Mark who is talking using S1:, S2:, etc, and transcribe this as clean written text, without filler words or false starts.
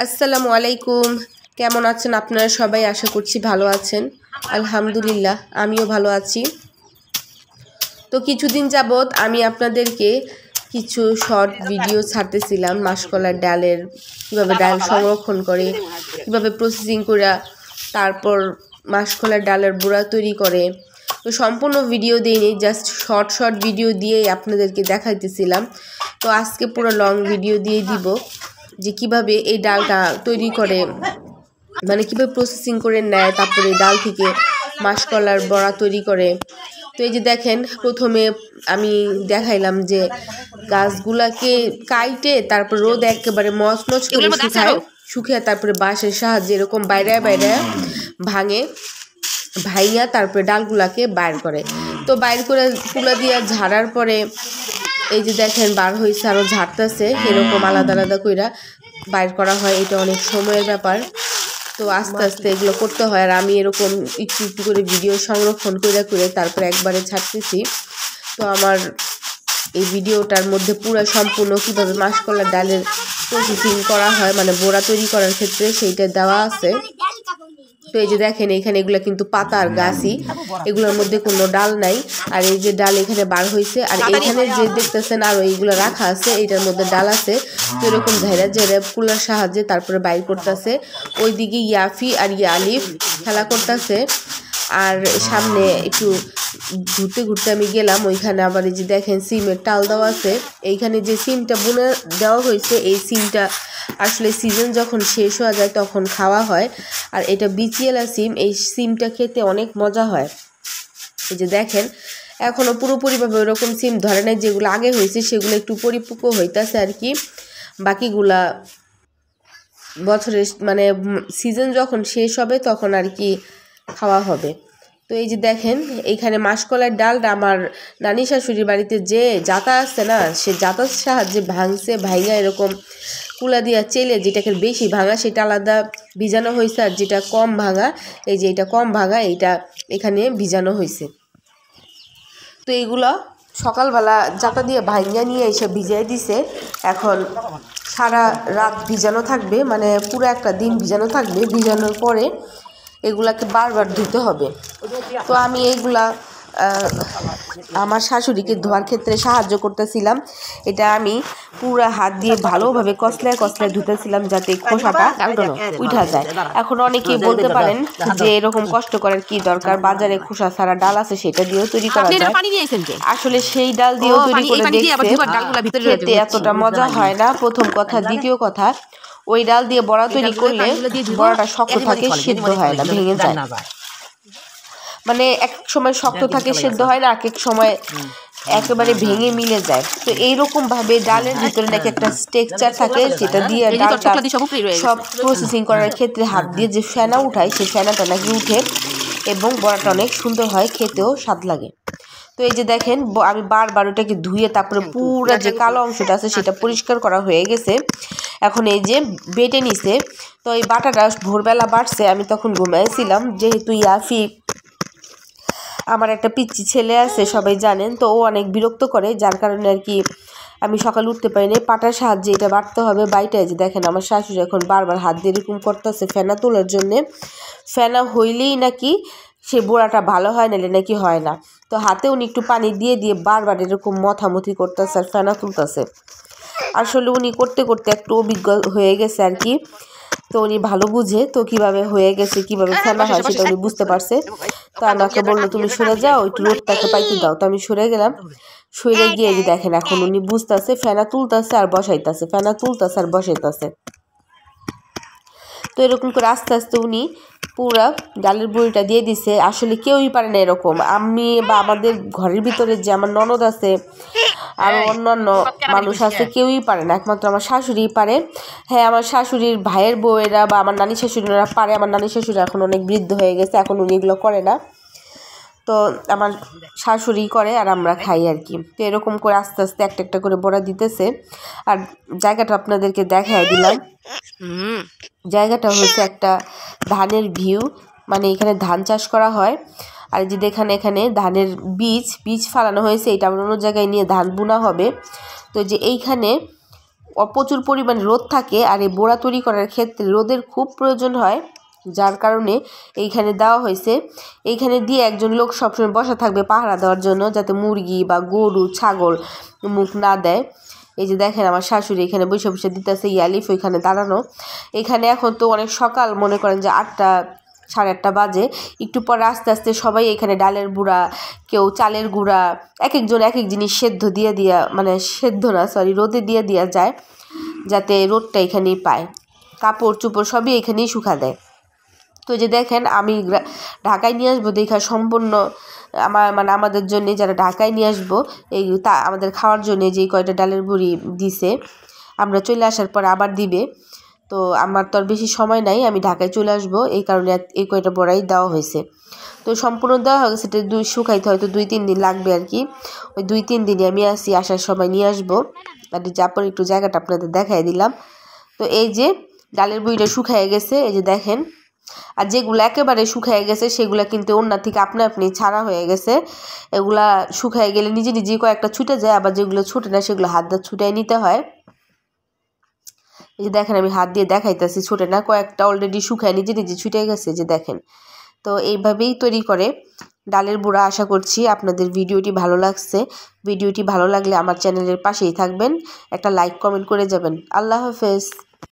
S1: আসসালামু আলাইকুম। কেমন আছেন আপনারা সবাই? আশা করছি ভালো আছেন। আলহামদুলিল্লাহ, আমিও ভালো আছি। তো কিছুদিন যাবত আমি আপনাদেরকে কিছু শর্ট ভিডিও ছাড়তেছিলাম মাসকলার ডালের, কীভাবে ডাল সংরক্ষণ করে, কীভাবে প্রসেসিং করে তারপর মাসকলার ডালের বড়া তৈরি করে। তো সম্পূর্ণ ভিডিও দিইনি, জাস্ট শর্ট ভিডিও দিয়েই আপনাদেরকে দেখাইতেছিলাম। তো আজকে পুরো লং ভিডিও দিয়ে দিব যে কিভাবে এই ডালটা তৈরি করে, মানে কীভাবে প্রসেসিং করে নেয়, তারপরে ডাল থেকে মাসকলার বড়া তৈরি করে। তো এই যে দেখেন, প্রথমে আমি দেখাইলাম যে গাছগুলাকে কাইটে তারপর রোদ একেবারে মচমচ করে শুকিয়ে তারপরে বাঁশের সাহায্যে এরকম বাইরে ভাঙিয়া তারপরে ডালগুলাকে বাইর করে। তো বাইর করে কুলা দিয়া ঝাড়ার পরে এই যে দেখেন বার হয়েছে, আরও ঝাড়তেছে, এরকম আলাদা আলাদা কইরা বাইর করা হয়। এটা অনেক সময়ের ব্যাপার, তো আস্তে আস্তে এগুলো করতে হয়। আর আমি এরকম একটু একটু করে ভিডিও সংরক্ষণ করে তারপরে একবারে ছাড়তেছি। তো আমার এই ভিডিওটার মধ্যে পুরো সম্পূর্ণ কীভাবে মাসকলার ডালের প্রসেসিং করা হয়, মানে বড়া তৈরি করার ক্ষেত্রে সেইটা দেওয়া আছে। তো এই যে দেখেন, এখানে এগুলো কিন্তু পাতার গাছই, এগুলোর মধ্যে কোনো ডাল নাই। আর এই যে ডাল এখানে বার হয়েছে, আর এখানে যে দেখতেছেন আরও এইগুলো রাখা আছে, এইটার মধ্যে ডাল আছে। তো এরকম ঝেড়ে কুলার সাহায্যে তারপরে বাইর করতেছে। ওইদিকে ইয়াফি আর আলিফ খেলা করতেছে। আর সামনে একটু ঘুরতে আমি গেলাম, ওইখানে আবার এই যে দেখেন সিমের টাল দেওয়া আছে। এইখানে যে সিমটা বুনে দেওয়া হয়েছে, এই সিমটা আসলে সিজন যখন শেষ হয়ে যায় তখন খাওয়া হয়। আর এটা বিচিএলা সিম, এই সিমটা খেতে অনেক মজা হয়। এই যে দেখেন, এখনও পুরোপুরিভাবে ওরকম সিম ধরে নাই, যেগুলো আগে হয়েছে সেগুলো একটু পরিপক্ক হইতেছে আর কি। বাকিগুলা বছরের মানে সিজন যখন শেষ হবে তখন আর কি খাওয়া হবে। তো এই যে দেখেন, এইখানে মাসকলার ডালটা আমার নানি শাশুড়ির বাড়িতে যে জাতা আছে না, সে জাতার সাহায্যে ভাঙা এরকম কুলা দিয়া চেলে, যেটাকে বেশি ভাঙা সেটা আলাদা ভিজানো হয়েছে, আর যেটা কম ভাঙা, এই যে এটা কম ভাঙা, এইটা এখানে ভিজানো হয়েছে। তো এইগুলো সকালবেলা জাতা দিয়ে ভাঙিয়া নিয়ে এসে ভিজিয়ে দিছে। এখন সারা রাত ভিজানো থাকবে, মানে পুরো একটা দিন ভিজানো থাকবে। ভিজানোর পরে এগুলাকে বারবার ধুতে হবে। তো আমি এইগুলা আমার শাশুড়িকে ধোয়ার ক্ষেত্রে সাহায্য করতেছিলাম। এটা আমি পুরা হাত দিয়ে ভালোভাবে কসলায় ধুতেছিলাম, যাতে খোসাটা উঠা যায়। এখন অনেকেই বলতে পারেন যে এরকম কষ্ট করার কি দরকার, বাজারে খোসা ছাড়া ডাল আছে, সেটা দিয়েও তৈরি করা যায়। আসলে সেই ডাল দিয়েও তৈরি করে দেখতে খেতে এতটা মজা হয় না, প্রথম কথা। দ্বিতীয় কথা, ওই ডাল দিয়ে বড়া তৈরি করলে বড়াটা শক্ত থাকে, সিদ্ধ হয় না, ভেঙে যায়। মানে এক সময় শক্ত থাকে, সিদ্ধ হয় না, এক সময় একেবারে ভেঙে মিলে যায়। তো এইরকম ভাবে ডালের ভিতরে নাকি একটা টেক্সচার থাকে, যেটা দিয়ে ডালটা সব প্রসেসিং করার ক্ষেত্রে হাত দিয়ে যে ফেনা উঠায়, সেই ফেনাটা নাকি উঠে এবং বড়াটা অনেক সুন্দর হয়, খেতেও স্বাদ লাগে। তো এই যে দেখেন, আমি বারবার ওটাকে ধুয়ে তারপরে পুরো যে কালো অংশটা আছে সেটা পরিষ্কার করা হয়ে গেছে। এখন এই যে বেটে নিছে। তো এই বাটাটা ভোরবেলা বাটছে, আমি তখন ঘুমাইছিলাম। যেহেতু ইয়াফি আমার একটা পিচ্চি ছেলে আছে, সবাই জানেন, তো ও অনেক বিরক্ত করে, যার কারণে আর কি আমি সকালে উঠতে পারিনি। পাটার সাহায্যে এটা বাটতে হবে। বাইটায় যে দেখেন, আমার শাশুড়ি এখন বারবার হাত দিয়ে এরকম করতেছে ফেনা তোলার জন্যে। ফেনা হইলেই নাকি সে বড়াটা ভালো হয়, নাহলে নাকি হয় না। তো হাতে উনি একটু পানি দিয়ে বারবার এরকম মথামথি করতেছে আর ফেনা তুলতেছে। আসলে উনি করতে করতে একটু অভিজ্ঞ হয়ে গেছে আর কি, তো উনি ভালো বুঝে। তো কিভাবে হয়ে গেছে, কিভাবে ফেনা হয় সেটা উনি বুঝতে পারছে। তো আমাকে বললো, তুমি সরে যাও, একটু রোদটাকে পাইতে দাও। তো আমি সরে গেলাম। সরে গিয়ে যে দেখেন, এখন উনি বুঝতেছে, ফেনা তুলতেছে আর বসাইতেছে, ফেনা তুলতেছে আর বসাইতেছে। তো এরকম করে আস্তে আস্তে উনি পুরা ডালের বড়িটা দিয়ে দিছে। আসলে কেউই পারে না এরকম। আমি বা আমাদের ঘরের ভিতরে যে আমার ননদ আছে, আরও অন্যান্য মানুষ আছে, কেউই পারে না, একমাত্র আমার শাশুড়িই পারে। হ্যাঁ, আমার শাশুড়ির ভাইয়ের বউয়েরা বা আমার নানি শাশুড়িরা পারে। আমার নানি শাশুড়ি এখন অনেক বৃদ্ধ হয়ে গেছে, এখন উনি এগুলো করে না। তো আমার শাশুড়ি করে আর আমরা খাই আর কি। তো এরকম করে আস্তে আস্তে একটা একটা করে বড়া দিতেছে। আর জায়গাটা আপনাদেরকে দেখাই দিলাম। জায়গাটা হচ্ছে একটা ধানের ভিউ, মানে এখানে ধান চাষ করা হয়। আর যে এখানে ধানের বীজ ফালানো হয়েছে, এটা আমরা অন্য জায়গায় নিয়ে ধান বোনা হবে। তো যে এইখানে প্রচুর পরিমাণে রোদ থাকে, আর এই বড়া তৈরি করার ক্ষেত্রে রোদের খুব প্রয়োজন হয়, যার কারণে এইখানে দেওয়া হয়েছে। এইখানে দিয়ে একজন লোক সবসময় বসা থাকবে পাহারা দেওয়ার জন্য, যাতে মুরগি বা গরু ছাগল মুখ না দেয়। এই যে দেখেন আমার শাশুড়ি এখানে বসে বসে দিতেছে ইয়ালিফ ওইখানে দাঁড়ানো। এখানে এখন তো অনেক সকাল, মনে করেন যে 8টা 8:30 বাজে। একটু পর আস্তে আস্তে সবাই এখানে ডালের গুঁড়া, কেউ চালের গুঁড়া, এক একজন এক এক জিনিস সেদ্ধ দিয়ে দিয়া, মানে সেদ্ধ না সরি রোদে দিয়ে দেওয়া যায়, যাতে রোদটা এখানেই পায়। কাপড় চোপড় সবই এখানেই শুকা দেয়। তো যে দেখেন আমি ঢাকায় নিয়ে আসবো দেখা সম্পূর্ণ আমাদের জন্য, যারা ঢাকায় নিয়ে আসবো এই আমাদের খাওয়ার জন্য যেই কয়টা ডালের বড়ি দিছে, আমরা চলে আসার পর আবার দিবে। তো আমার তো আর বেশি সময় নাই, আমি ঢাকায় চলে আসবো, এই কারণে এই কয়টা বড়াই দেওয়া হয়েছে। তো সম্পূর্ণ দেওয়া হয়ে গেছে, এটা শুকাইতে হয়তো 2-3 দিন লাগবে আর কি। ওই 2-3 দিনে আমি আসার সময় নিয়ে আসবো। আর যারপর একটু জায়গাটা আপনাদের দেখাই দিলাম। তো এই যে ডালের বড়িটা শুকায় গেছে, এই যে দেখেন। আর যেগুলো একেবারে শুকায় গেছে সেগুলা কিন্তু ওনার থেকে আপনি ছাড়া হয়ে গেছে। এগুলা শুকায় গেলে নিজে নিজে কয়েকটা ছুটে যায়, আবার যেগুলো ছুটে না সেগুলো হাত দিয়ে ছুটাই নিতে হয়। এই যে দেখেন আমি হাত দিয়ে দেখাইতেছি, ছুটে না, কয়েকটা অলরেডি শুকায় নিজে নিজে ছুটে গেছে, যে দেখেন। তো এইভাবেই তৈরি করে ডালের বড়া। আশা করছি আপনাদের ভিডিওটি ভালো লাগছে। ভিডিওটি ভালো লাগলে আমার চ্যানেলের পাশেই থাকবেন, একটা লাইক কমেন্ট করে যাবেন। আল্লাহ হাফেজ।